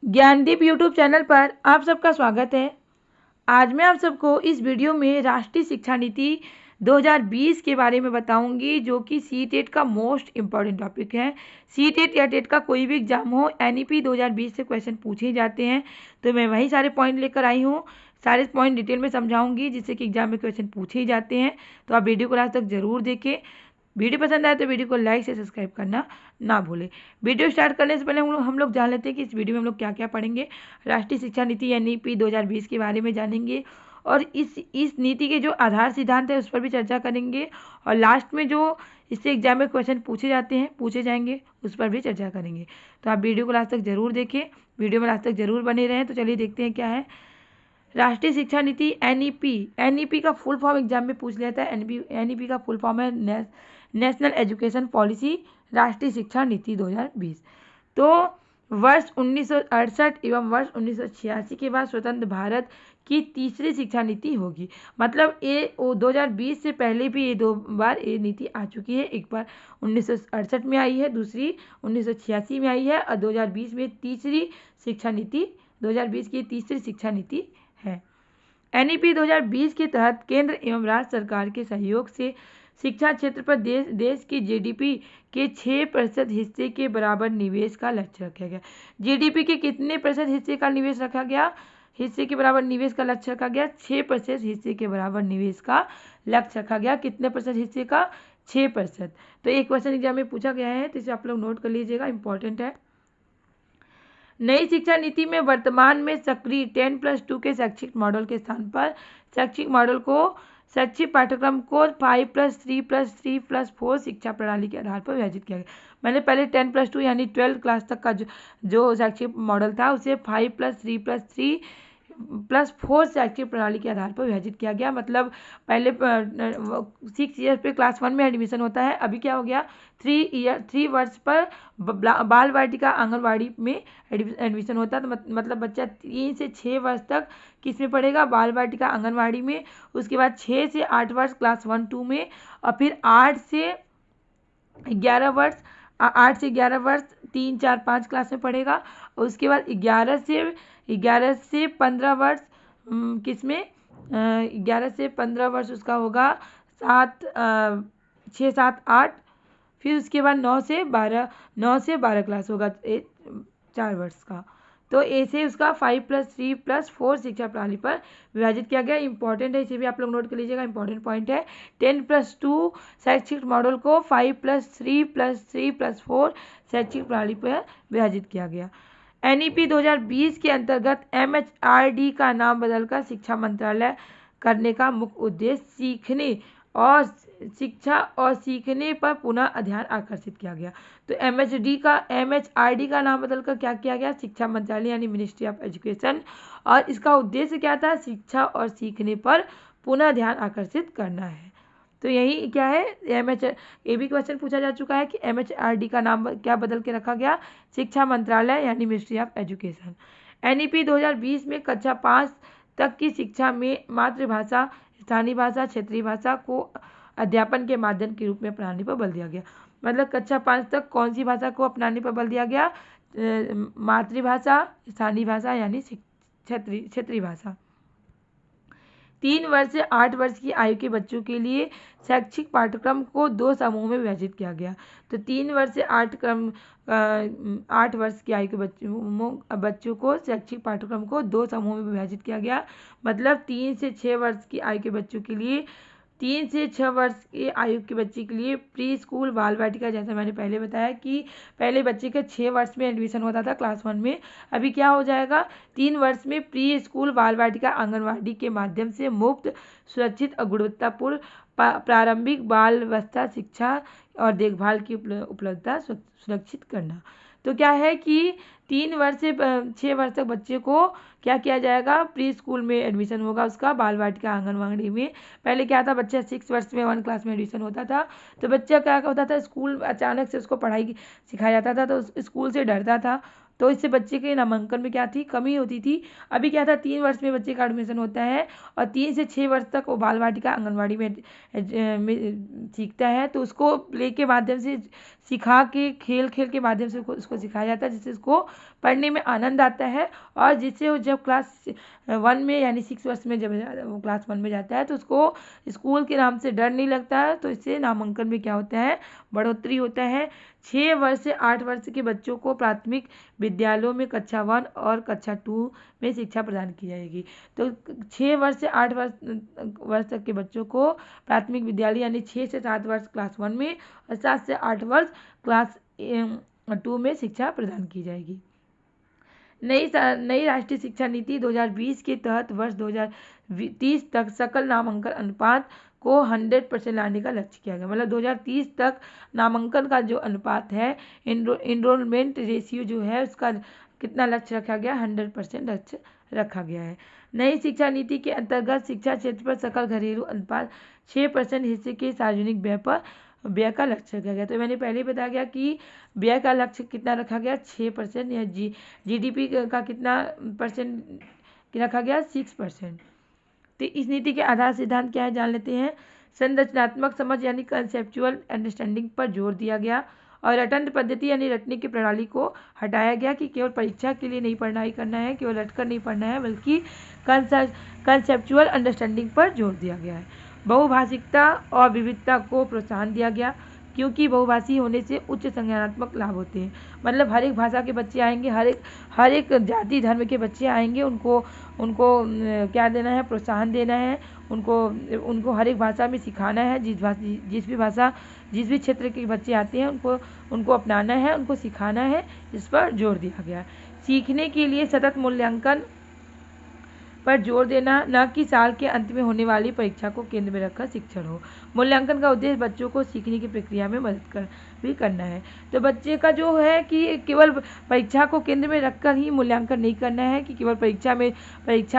Gyandeep YouTube channel पर आप सबका स्वागत है। आज मैं आप सबको इस वीडियो में राष्ट्रीय शिक्षा नीति 2020 के बारे में बताऊंगी, जो कि सीटेट का मोस्ट इम्पॉर्टेंट टॉपिक है। सीटेट या टेट का कोई भी एग्जाम हो, एनईपी 2020 से क्वेश्चन पूछे जाते हैं, तो मैं वही सारे पॉइंट लेकर आई हूँ। सारे पॉइंट डिटेल में समझाऊंगी, जिससे कि एग्जाम में क्वेश्चन पूछे ही जाते हैं। तो आप वीडियो को लास्ट तक जरूर देखें। वीडियो पसंद आए तो वीडियो को लाइक से सब्सक्राइब करना ना भूलें। वीडियो स्टार्ट करने से पहले हम लोग जान लेते हैं कि इस वीडियो में हम लोग क्या क्या पढ़ेंगे। राष्ट्रीय शिक्षा नीति एनईपी 2020 के बारे में जानेंगे, और इस नीति के जो आधार सिद्धांत है उस पर भी चर्चा करेंगे, और लास्ट में जो इससे एग्जाम में क्वेश्चन पूछे जाएंगे उस पर भी चर्चा करेंगे। तो आप वीडियो को लास्ट तक जरूर देखें, वीडियो में लास्ट तक जरूर बने रहें। तो चलिए देखते हैं क्या है राष्ट्रीय शिक्षा नीति एनईपी। एनईपी का फुल फॉर्म एग्जाम में पूछ लेता है। एनईपी का फुल फॉर्म है नेशनल एजुकेशन पॉलिसी, राष्ट्रीय शिक्षा नीति 2020। तो वर्ष 1968 एवं वर्ष 1986 के बाद स्वतंत्र भारत की तीसरी शिक्षा नीति होगी। मतलब ये 2020 से पहले भी ये 2 बार ये नीति आ चुकी है। एक बार 1968 में आई है, दूसरी 1986 में आई है, और 2020 में तीसरी शिक्षा नीति 2020 की तीसरी शिक्षा नीति है। एनईपी 2020 के तहत केंद्र एवं राज्य सरकार के सहयोग से शिक्षा क्षेत्र पर देश की जीडीपी के 6% हिस्से के बराबर निवेश का लक्ष्य रखा गया। जीडीपी के कितने प्रतिशत हिस्से का निवेश रखा गया? हिस्से के बराबर निवेश का लक्ष्य रखा गया 6% हिस्से के बराबर निवेश का लक्ष्य रखा गया। कितने प्रतिशत हिस्से का? 6%। तो एक क्वेश्चन एग्जाम में पूछा गया है, तो इसे आप लोग नोट कर लीजिएगा, इंपॉर्टेंट है। नई शिक्षा नीति में वर्तमान में सक्रिय 10+2 के शैक्षिक मॉडल के स्थान पर शैक्षिक पाठ्यक्रम को 5+3+3+4 शिक्षा प्रणाली के आधार पर विभाजित किया गया। मैंने पहले 10+2 यानी 12 क्लास तक का जो शैक्षिक मॉडल था उसे 5+3+3+4 शैक्षिक प्रणाली के आधार पर विभाजित किया गया। मतलब पहले 6 ईयर पे क्लास 1 में एडमिशन होता है, अभी क्या हो गया 3 वर्ष पर बाल वाटिका आंगनवाड़ी में एडमिशन होता है। तो मतलब बच्चा 3 से 6 वर्ष तक किस में पढ़ेगा? बाल वाटिका आंगनवाड़ी में। उसके बाद 6 से 8 वर्ष क्लास 1-2 में, और फिर 8 से 11 वर्ष 3, 4, 5 क्लास में पढ़ेगा। और उसके बाद 11 से 15 वर्ष किस में 11 से 15 वर्ष उसका होगा 6, 7, 8। फिर उसके बाद 9 से 12 क्लास होगा 4 वर्ष का। तो ऐसे उसका 5+3+4 शिक्षा प्रणाली पर विभाजित किया गया। इंपॉर्टेंट है, इसे भी आप लोग नोट कर लीजिएगा, इंपॉर्टेंट पॉइंट है। 10+2 शैक्षिक मॉडल को 5+3+3+4 शैक्षिक प्रणाली पर विभाजित किया गया। एनईपी 2020 के अंतर्गत एमएचआरडी का नाम बदलकर शिक्षा मंत्रालय करने का मुख्य उद्देश्य शिक्षा और सीखने पर पुनः ध्यान आकर्षित किया गया। तो एमएचआरडी का नाम बदलकर क्या किया गया? शिक्षा मंत्रालय यानी मिनिस्ट्री ऑफ एजुकेशन। और इसका उद्देश्य क्या था? शिक्षा और सीखने पर पुनः ध्यान आकर्षित करना है। तो यही क्या है, ये भी क्वेश्चन पूछा जा चुका है कि एमएचआरडी का नाम क्या बदल के रखा गया? शिक्षा मंत्रालय यानी मिनिस्ट्री ऑफ एजुकेशन। एनईपी 2020 में कक्षा 5 तक की शिक्षा में मातृभाषा, स्थानीय भाषा, क्षेत्रीय भाषा को अध्यापन के माध्यम के रूप में अपनाने पर बल दिया गया। मतलब कक्षा 5 तक कौन सी भाषा को अपनाने पर बल दिया गया? मातृभाषा, स्थानीय भाषा यानी क्षेत्रीय भाषा। 3 वर्ष से 8 वर्ष की आयु के बच्चों के लिए शैक्षिक पाठ्यक्रम को 2 समूह में विभाजित किया गया। तो 3 वर्ष से 8 वर्ष की आयु के बच्चों को शैक्षिक पाठ्यक्रम को 2 समूह में विभाजित किया गया। मतलब 3 से 6 वर्ष की आयु के बच्चों के लिए 3 से 6 वर्ष की आयु के बच्चे के लिए प्री स्कूल बाल वाटिका, जैसा मैंने पहले बताया कि पहले बच्चे का 6 वर्ष में एडमिशन होता था क्लास 1 में, अभी क्या हो जाएगा 3 वर्ष में प्री स्कूल बाल वाटिका आंगनवाड़ी के माध्यम से मुफ्त, सुरक्षित और गुणवत्तापूर्ण प्रारंभिक बाल अवस्था शिक्षा और देखभाल की उपलब्धता सुनिश्चित करना। तो क्या है कि 3 वर्ष से 6 वर्ष तक बच्चे को क्या किया जाएगा? प्री स्कूल में एडमिशन होगा उसका, बाल वाटिका आंगनवाड़ी में। पहले क्या था, बच्चा 6 वर्ष में 1 क्लास में एडमिशन होता था, तो बच्चा क्या होता था, स्कूल अचानक से उसको पढ़ाई सिखाया जाता था तो स्कूल से डरता था, तो इससे बच्चे के नामांकन में क्या थी, कमी होती थी। अभी क्या था, 3 वर्ष में बच्चे का एडमिशन होता है और 3 से 6 वर्ष तक वो बाल वाटिका आंगनबाड़ी में सीखता है। तो उसको प्ले के माध्यम से सिखा के, खेल खेल के माध्यम से उसको सिखाया जाता है, जिससे उसको पढ़ने में आनंद आता है। और जिससे वो जब क्लास 1 में यानी 6 वर्ष में जब वो क्लास 1 में जाता है तो उसको स्कूल के नाम से डर नहीं लगता है। तो इससे नामांकन में क्या होता है, बढ़ोतरी होता है। 6 वर्ष से 8 वर्ष के बच्चों को प्राथमिक विद्यालयों में कक्षा 1 और कक्षा 2 में शिक्षा प्रदान की जाएगी। तो 6 वर्ष से 8 वर्ष तक के बच्चों को प्राथमिक विद्यालय यानी 6 से 7 वर्ष क्लास 1 में और 7 से 8 वर्ष क्लास 2 में शिक्षा प्रदान की जाएगी। नई राष्ट्रीय शिक्षा नीति 2020 के तहत वर्ष 2030 तक सकल नामांकन अनुपात को 100% लाने का लक्ष्य किया गया। मतलब 2030 तक नामांकन का जो अनुपात है, इनरोलमेंट रेशियो जो है, उसका कितना लक्ष्य रखा गया, 100% लक्ष्य रखा गया है। नई शिक्षा नीति के अंतर्गत शिक्षा क्षेत्र पर सकल घरेलू अनुपात 6% हिस्से के सार्वजनिक व्यय का लक्ष्य रखा गया। तो मैंने पहले ही बताया गया कि व्यय का लक्ष्य कितना रखा गया, 6%, या जीडीपी का कितना परसेंट रखा गया, 6%। तो इस नीति के आधार सिद्धांत क्या है, जान लेते हैं। संरचनात्मक समझ यानी कंसेप्चुअल अंडरस्टैंडिंग पर जोर दिया गया और रटंत पद्धति यानी रटने की प्रणाली को हटाया गया कि केवल परीक्षा के लिए नहीं पढ़ाई करना है, केवल रटकर नहीं पढ़ना है, बल्कि कंसेप्चुअल अंडरस्टैंडिंग पर जोर दिया गया है। बहुभाषिकता और विविधता को प्रोत्साहन दिया गया क्योंकि बहुभाषी होने से उच्च संज्ञानात्मक लाभ होते हैं। मतलब हर एक भाषा के बच्चे आएंगे, हर एक जाति धर्म के बच्चे आएंगे, उनको क्या देना है, प्रोत्साहन देना है, उनको हर एक भाषा में सिखाना है। जिस भी क्षेत्र के बच्चे आते हैं उनको अपनाना है, उनको सिखाना है, इस पर जोर दिया गया। सीखने के लिए सतत मूल्यांकन पर जोर देना, न कि साल के अंत में होने वाली परीक्षा को केंद्र में रखकर शिक्षण हो। मूल्यांकन का उद्देश्य बच्चों को सीखने की प्रक्रिया में मदद भी करना है। तो बच्चे का जो है कि केवल परीक्षा को केंद्र में रखकर ही मूल्यांकन नहीं करना है कि केवल परीक्षा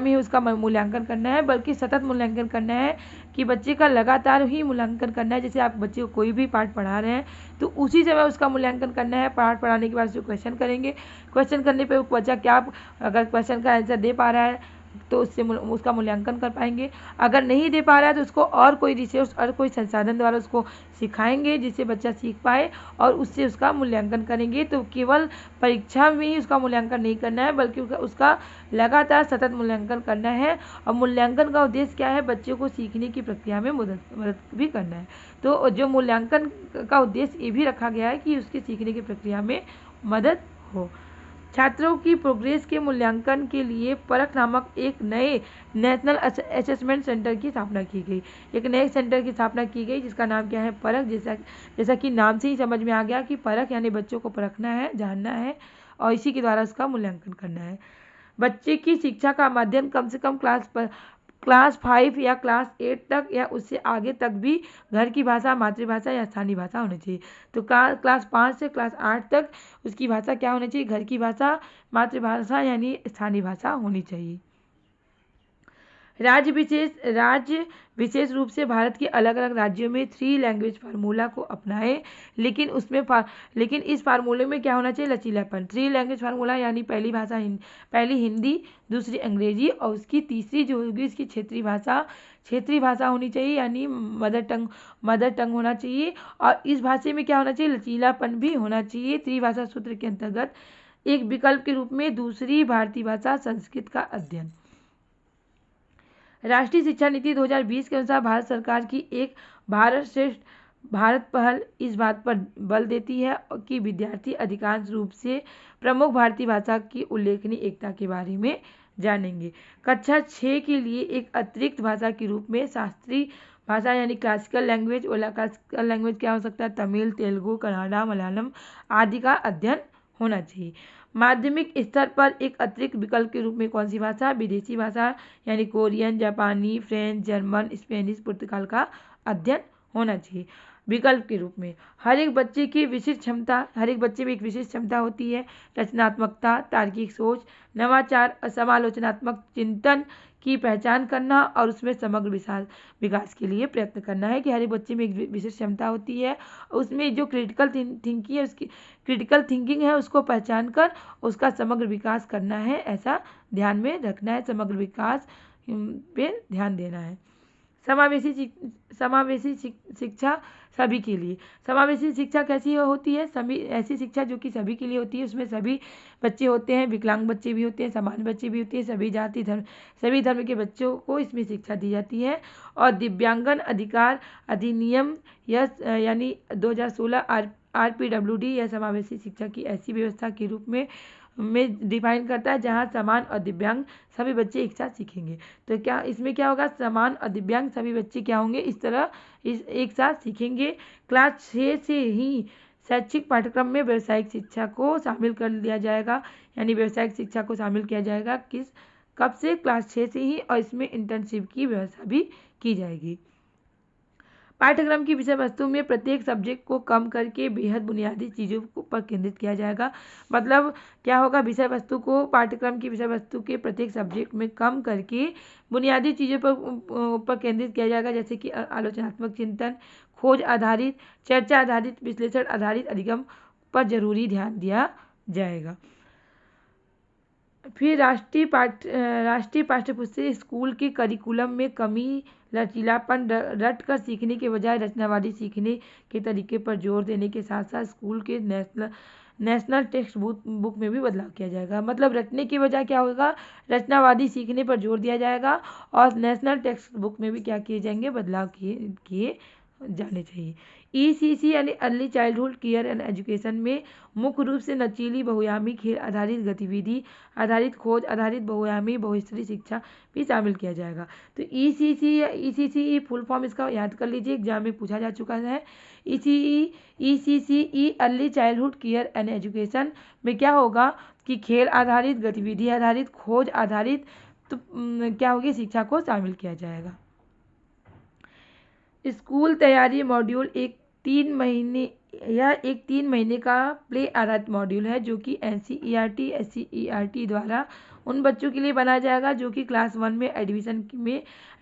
में ही उसका मूल्यांकन करना है, बल्कि सतत मूल्यांकन करना है कि बच्चे का लगातार ही मूल्यांकन करना है। जैसे आप बच्चे को कोई भी पाठ पढ़ा रहे हैं तो उसी समय उसका मूल्यांकन करना है। पाठ पढ़ाने के बाद उसको क्वेश्चन करेंगे, क्वेश्चन करने पर बच्चा क्या, अगर क्वेश्चन का आंसर दे पा रहा है तो उसका मूल्यांकन कर पाएंगे। अगर नहीं दे पा रहा है तो उसको और कोई रिसोर्स और कोई संसाधन द्वारा उसको सिखाएंगे जिससे बच्चा सीख पाए और उससे उसका मूल्यांकन करेंगे। तो केवल परीक्षा में ही उसका मूल्यांकन नहीं करना है, बल्कि उसका लगातार सतत मूल्यांकन करना है। और मूल्यांकन का उद्देश्य क्या है, बच्चों को सीखने की प्रक्रिया में मदद भी करना है। तो जो मूल्यांकन का उद्देश्य ये भी रखा गया है कि उसके सीखने की प्रक्रिया में मदद हो। छात्रों की प्रोग्रेस के मूल्यांकन के लिए परख नामक एक नए नेशनल असेसमेंट सेंटर की स्थापना की गई। एक नए सेंटर की स्थापना की गई जिसका नाम क्या है, परख। जैसा कि नाम से ही समझ में आ गया कि परख यानी बच्चों को परखना है, जानना है और इसी के द्वारा उसका मूल्यांकन करना है। बच्चे की शिक्षा का माध्यम कम से कम क्लास 5 या क्लास 8 तक या उससे आगे तक भी घर की भाषा, मातृभाषा या स्थानीय भाषा होनी चाहिए। तो क्लास 5 से क्लास 8 तक उसकी भाषा क्या होनी चाहिए, घर की भाषा, मातृभाषा यानी स्थानीय भाषा होनी चाहिए। राज्य विशेष रूप से भारत के अलग अलग राज्यों में 3 लैंग्वेज फार्मूला को अपनाएं, लेकिन इस फार्मूले में क्या होना चाहिए, लचीलापन। 3 लैंग्वेज फार्मूला यानी पहली हिंदी, दूसरी अंग्रेजी और उसकी तीसरी जो होगी इसकी क्षेत्रीय भाषा होनी चाहिए, यानी मदर टंग होना चाहिए। और इस भाषा में क्या होना चाहिए, लचीलापन भी होना चाहिए। त्रिभाषा सूत्र के अंतर्गत एक विकल्प के रूप में दूसरी भारतीय भाषा संस्कृत का अध्ययन। राष्ट्रीय शिक्षा नीति 2020 के अनुसार भारत सरकार की एक भारत श्रेष्ठ भारत पहल इस बात पर बल देती है कि विद्यार्थी अधिकांश रूप से प्रमुख भारतीय भाषा की उल्लेखनीय एकता के बारे में जानेंगे। कक्षा 6 के लिए एक अतिरिक्त भाषा के रूप में शास्त्रीय भाषा यानी क्लासिकल लैंग्वेज, क्लासिकल लैंग्वेज क्या हो सकता है, तमिल, तेलुगु, कन्नड़ा, मलयालम आदि का अध्ययन होना चाहिए। माध्यमिक स्तर पर एक अतिरिक्त विकल्प के रूप में कौन सी भाषा, विदेशी भाषा यानी कोरियन, जापानी, फ्रेंच, जर्मन, स्पेनिश, पुर्तगाल का अध्ययन होना चाहिए। विकल्प के रूप में। हर एक बच्चे की विशिष्ट क्षमता, हर एक बच्चे में एक विशिष्ट क्षमता होती है। रचनात्मकता, तार्किक सोच, नवाचार और समालोचनात्मक चिंतन की पहचान करना और उसमें समग्र विकास के लिए प्रयत्न करना है कि हर एक बच्चे में एक विशिष्ट क्षमता होती है, उसमें जो क्रिटिकल थिंकिंग है उसको पहचान कर उसका समग्र विकास करना है, ऐसा ध्यान में रखना है। समग्र विकास पे ध्यान देना है। समावेशी शिक्षा सभी के लिए। समावेशी शिक्षा कैसी होती है? सभी ऐसी शिक्षा जो कि सभी के लिए होती है, उसमें सभी बच्चे होते हैं, विकलांग बच्चे भी होते हैं, सामान्य बच्चे भी होते हैं, सभी धर्म के बच्चों को इसमें शिक्षा दी जाती है। और दिव्यांगन अधिकार अधिनियम यानी 2016 RPWD या समावेशी शिक्षा की ऐसी व्यवस्था के रूप में डिफाइन करता है जहां समान और दिव्यांग सभी बच्चे एक साथ सीखेंगे। तो क्या इसमें क्या होगा? समान और दिव्यांग सभी बच्चे क्या होंगे? इस तरह एक साथ सीखेंगे। क्लास 6 से ही शैक्षिक पाठ्यक्रम में व्यावसायिक शिक्षा को शामिल कर लिया जाएगा, यानी व्यावसायिक शिक्षा को शामिल किया जाएगा। कब से? क्लास 6 से ही। और इसमें इंटर्नशिप की व्यवस्था भी की जाएगी। पाठ्यक्रम की विषय वस्तु में प्रत्येक सब्जेक्ट को कम करके बेहद बुनियादी चीज़ों पर केंद्रित किया जाएगा। मतलब क्या होगा? विषय वस्तु को पाठ्यक्रम की विषय वस्तु के प्रत्येक सब्जेक्ट में कम करके बुनियादी चीज़ों पर केंद्रित किया जाएगा, जैसे कि आलोचनात्मक चिंतन, खोज आधारित, चर्चा आधारित, विश्लेषण आधारित अधिगम पर जरूरी ध्यान दिया जाएगा। फिर राष्ट्रीय पाठ्यपुस्तक स्कूल के करिकुलम में कमी, लचीलापन, रट कर सीखने के बजाय रचनावादी सीखने के तरीके पर जोर देने के साथ साथ स्कूल के नेशनल टेक्स्ट बुक में भी बदलाव किया जाएगा। मतलब रटने के बजाय क्या होगा? रचनावादी सीखने पर जोर दिया जाएगा और नेशनल टेक्स्ट बुक में भी क्या किए जाएंगे? बदलाव किए जाने चाहिए। ECC यानी early childhood care and education में मुख्य रूप से लचीली, बहुआयामी, खेल आधारित, गतिविधि आधारित, खोज आधारित, बहुआयामी, बहुस्तरीय शिक्षा भी शामिल किया जाएगा। तो ECC फुल फॉर्म इसका याद कर लीजिए, एग्जाम में पूछा जा चुका है। ECC early childhood care and education में क्या होगा कि खेल आधारित, गतिविधि आधारित, खोज आधारित तो क्या होगी? शिक्षा को शामिल किया जाएगा। स्कूल तैयारी मॉड्यूल एक 3 महीने का प्ले आधारित मॉड्यूल है जो कि NCERT SCERT द्वारा उन बच्चों के लिए बनाया जाएगा जो कि क्लास 1 में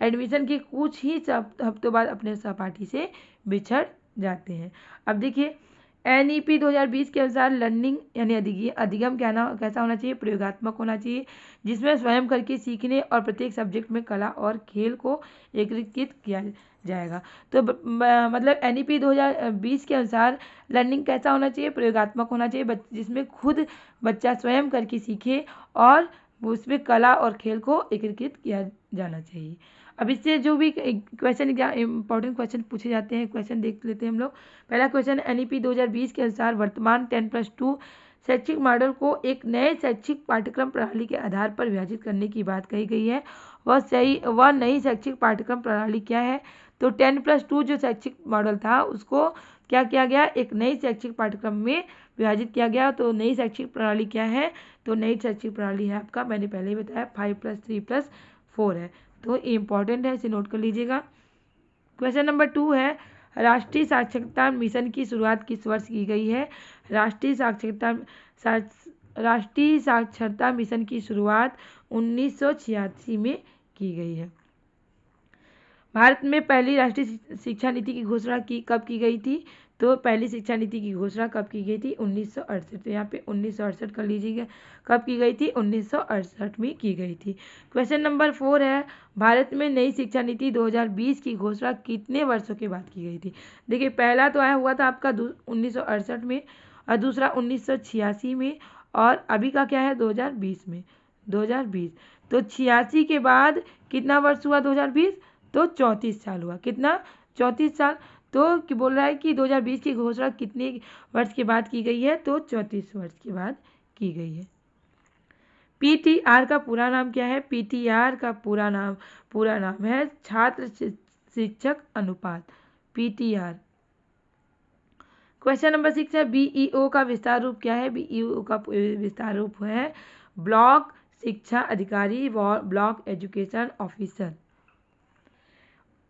एडमिशन के कुछ ही हफ्तों बाद अपने सहपाठी से बिछड़ जाते हैं। अब देखिए NEP 2020 के अनुसार लर्निंग यानी अधिगम कैसा होना चाहिए? प्रयोगात्मक होना चाहिए, जिसमें स्वयं करके सीखने और प्रत्येक सब्जेक्ट में कला और खेल को एकीकृत किया जाएगा। तो मतलब NEP 2020 के अनुसार लर्निंग कैसा होना चाहिए? प्रयोगात्मक होना चाहिए, जिसमें खुद बच्चा स्वयं करके सीखे और उसमें कला और खेल को एकीकृत किया जाना चाहिए। अब इससे जो भी क्वेश्चन इंपॉर्टेंट क्वेश्चन पूछे जाते हैं, क्वेश्चन देख लेते हैं हम लोग। पहला क्वेश्चन, NEP 2020 के अनुसार वर्तमान 10+2 शैक्षिक मॉडल को एक नए शैक्षिक पाठ्यक्रम प्रणाली के आधार पर विभाजित करने की बात कही गई है। वह नई शैक्षिक पाठ्यक्रम प्रणाली क्या है? तो 10+2 जो शैक्षिक मॉडल था उसको क्या किया गया? एक नई शैक्षिक पाठ्यक्रम में विभाजित किया गया। तो नई शैक्षिक प्रणाली क्या है? तो नई शैक्षिक प्रणाली है आपका, मैंने पहले ही बताया, 5+3+4 है। तो ये इंपॉर्टेंट है, इसे नोट कर लीजिएगा। क्वेश्चन नंबर 2 है, राष्ट्रीय साक्षरता मिशन की शुरुआत किस वर्ष की गई है? राष्ट्रीय साक्षरता मिशन की शुरुआत 1986 में की गई है। भारत में पहली राष्ट्रीय शिक्षा नीति की घोषणा कब की गई थी? तो पहली शिक्षा नीति की घोषणा कब की गई थी? 1968। तो यहाँ पे 1968 कर लीजिएगा। कब की गई थी? 1968 में की गई थी। क्वेश्चन नंबर 4 है, भारत में नई शिक्षा नीति 2020 की घोषणा कितने वर्षों के बाद की गई थी? देखिए पहला तो आया हुआ था आपका 1968 में और दूसरा 1986 में और अभी का क्या है? 2020 में। 2020 तो 86 के बाद कितना वर्ष हुआ? 2020 तो 34 साल हुआ। कितना? 34 साल। तो बोल रहा है कि 2020 की घोषणा कितने वर्ष के बाद की गई है? तो 34 वर्ष के बाद की गई है। PTR का पूरा नाम क्या है? PTR का पूरा नाम है छात्र शिक्षक अनुपात, PTR। क्वेश्चन नंबर 6 है, BEO का विस्तार रूप क्या है? BEO का विस्तार रूप है ब्लॉक शिक्षा अधिकारी, block education officer.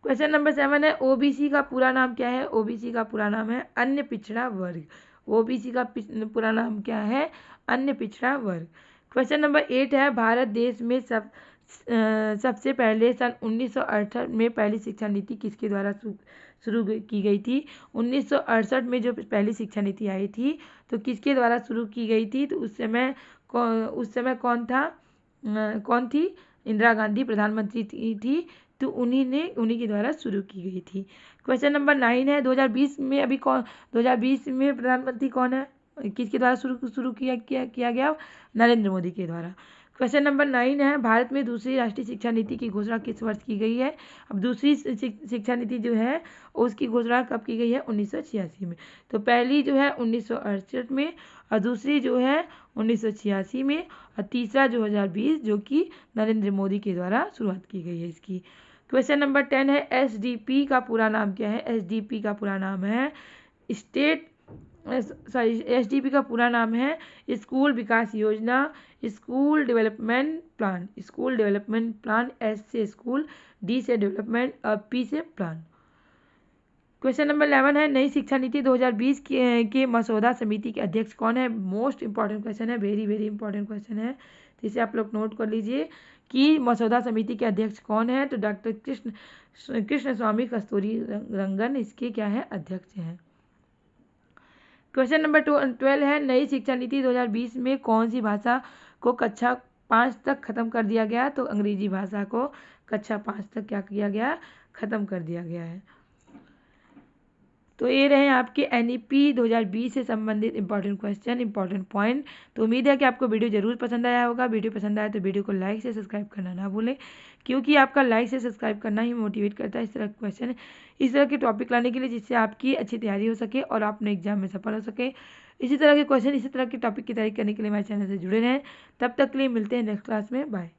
Question number 7 है ओबीसी का पूरा नाम क्या है। ओबीसी का पूरा नाम है अन्य पिछड़ा वर्ग। ओबीसी का पूरा नाम क्या है, अन्य पिछड़ा वर्ग। क्वेश्चन नंबर 8 है भारत देश में सबसे पहले सन 1968 में पहली शिक्षा नीति किसके द्वारा शुरू की गई थी। 1968 में जो पहली शिक्षा नीति आई थी तो किसके द्वारा शुरू की गई थी, तो उस समय कौन थी, इंदिरा गांधी प्रधानमंत्री थी, तो उन्हीं के द्वारा शुरू की गई थी। क्वेश्चन नंबर 9 है 2020 में 2020 में प्रधानमंत्री कौन है, किसके द्वारा शुरू किया गया, नरेंद्र मोदी के द्वारा। क्वेश्चन नंबर 9 है भारत में दूसरी राष्ट्रीय शिक्षा नीति की घोषणा किस वर्ष की गई है। अब दूसरी शिक्षा नीति जो है उसकी घोषणा कब की गई है, 1986 में। तो पहली जो है 1968 में, और दूसरी जो है 1986 में, और तीसरा 2020 जो कि नरेंद्र मोदी के द्वारा शुरुआत की गई है इसकी। क्वेश्चन नंबर 10 है एसडीपी का पूरा नाम क्या है। एसडीपी का पूरा नाम है एसडीपी का पूरा नाम है स्कूल विकास योजना, school development plan. School development plan, S से स्कूल, डी से डेवलपमेंट और पी से प्लान। क्वेश्चन नंबर 11 है नई शिक्षा नीति 2020 के मसौदा समिति के अध्यक्ष कौन है। मोस्ट इंपॉर्टेंट क्वेश्चन है, वेरी वेरी इंपॉर्टेंट क्वेश्चन है, तो इसे आप लोग नोट कर लीजिए कि मसौदा समिति के अध्यक्ष कौन है। तो डॉक्टर कृष्ण स्वामी कस्तूरी रंगन इसके क्या है, अध्यक्ष हैं। क्वेश्चन नंबर 12 है नई शिक्षा नीति 2020 में कौन सी भाषा को कक्षा 5 तक खत्म कर दिया गया। तो अंग्रेजी भाषा को कक्षा 5 तक क्या किया गया, खत्म कर दिया गया है। तो ये रहे आपके एनईपी 2020 से संबंधित इंपॉर्टेंट क्वेश्चन, इंपॉर्टेंट पॉइंट। तो उम्मीद है कि आपको वीडियो जरूर पसंद आया होगा। वीडियो पसंद आया तो वीडियो को लाइक से सब्सक्राइब करना ना भूलें, क्योंकि आपका लाइक से सब्सक्राइब करना ही मोटिवेट करता है इस तरह के टॉपिक लाने के लिए, जिससे आपकी अच्छी तैयारी हो सके और आप अपने एग्जाम में सफल हो सके। इसी तरह के क्वेश्चन, इसी तरह के टॉपिक की तैयारी करने के लिए हमारे चैनल से जुड़े रहें। तब तक के लिए मिलते हैं नेक्स्ट क्लास में, बाय।